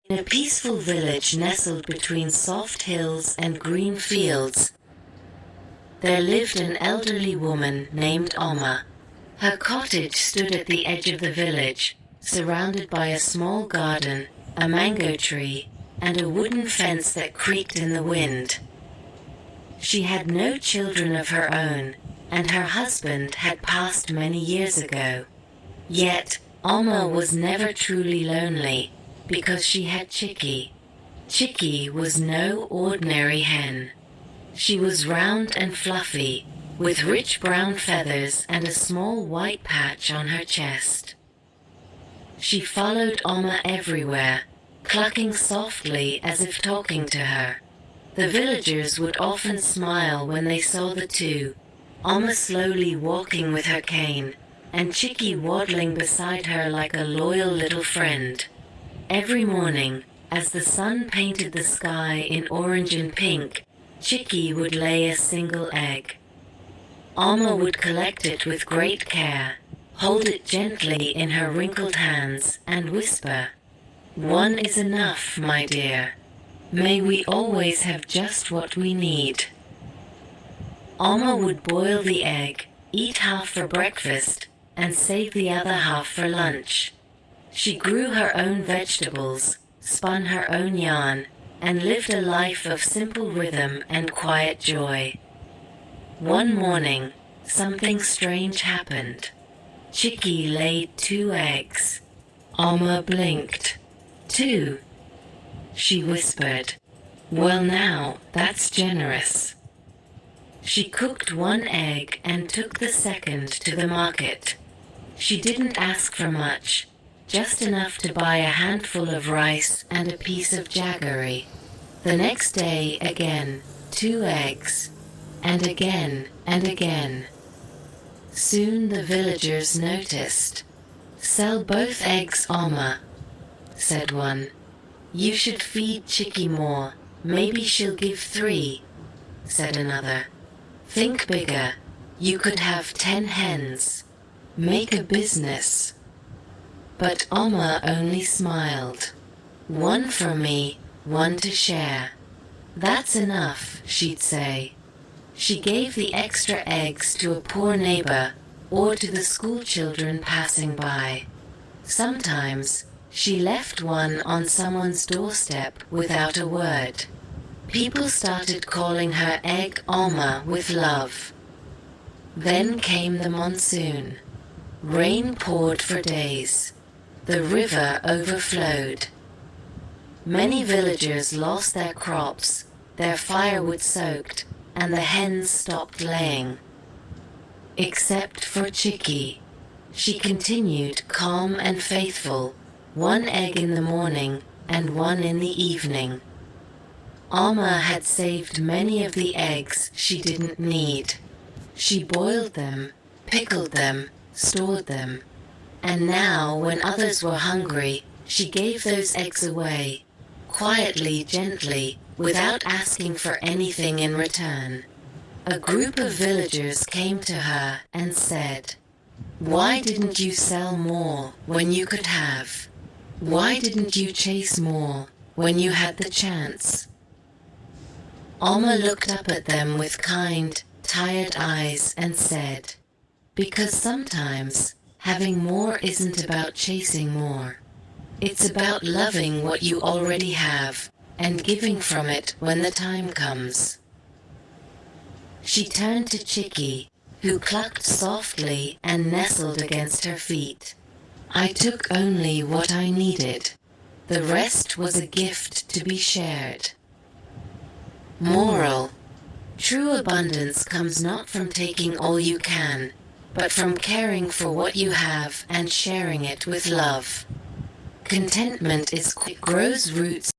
In a peaceful village nestled between soft hills and green fields, there lived an elderly woman named Oma. Her cottage stood at the edge of the village, surrounded by a small garden, a mango tree, and a wooden fence that creaked in the wind. She had no children of her own, and her husband had passed many years ago. Yet, Oma was never truly lonely, because she had Chicky. Chicky was no ordinary hen. She was round and fluffy, with rich brown feathers and a small white patch on her chest. She followed Oma everywhere, clucking softly as if talking to her. The villagers would often smile when they saw the two, Oma slowly walking with her cane, and Chicky waddling beside her like a loyal little friend. Every morning, as the sun painted the sky in orange and pink, Chicky would lay a single egg. Oma would collect it with great care, hold it gently in her wrinkled hands, and whisper, "One is enough, my dear. May we always have just what we need." Oma would boil the egg, eat half for breakfast, and save the other half for lunch. She grew her own vegetables, spun her own yarn, and lived a life of simple rhythm and quiet joy. One morning, something strange happened. Chicky laid 2 eggs. Oma blinked. "2?" she whispered. "Well now, that's generous." She cooked 1 egg and took the second to the market. She didn't ask for much, just enough to buy a handful of rice and a piece of jaggery. The next day again, 2 eggs, and again and again. Soon the villagers noticed. "Sell both eggs, Oma," said one. "You should feed Chicky more, maybe she'll give 3, said another. "Think bigger, you could have 10 hens. Make a business." But Oma only smiled. "1 for me, 1 to share. That's enough," she'd say. She gave the extra eggs to a poor neighbor or to the school children passing by. Sometimes she left 1 on someone's doorstep without a word. People started calling her Egg Oma with love. Then came the monsoon. Rain poured for days. The river overflowed. Many villagers lost their crops, their firewood soaked, and the hens stopped laying. Except for Chicky. She continued calm and faithful, 1 egg in the morning and 1 in the evening. Oma had saved many of the eggs she didn't need. She boiled them, pickled them, stored them. And now, when others were hungry, she gave those eggs away, quietly, gently, without asking for anything in return. A group of villagers came to her and said, "Why didn't you sell more when you could have? Why didn't you chase more when you had the chance?" Oma looked up at them with kind, tired eyes and said, "Because sometimes having more isn't about chasing more. It's about loving what you already have and giving from it when the time comes." She turned to Chicky, who clucked softly and nestled against her feet. "I took only what I needed. The rest was a gift to be shared." Moral: true abundance comes not from taking all you can, but from caring for what you have and sharing it with love. Contentment is quick, grows roots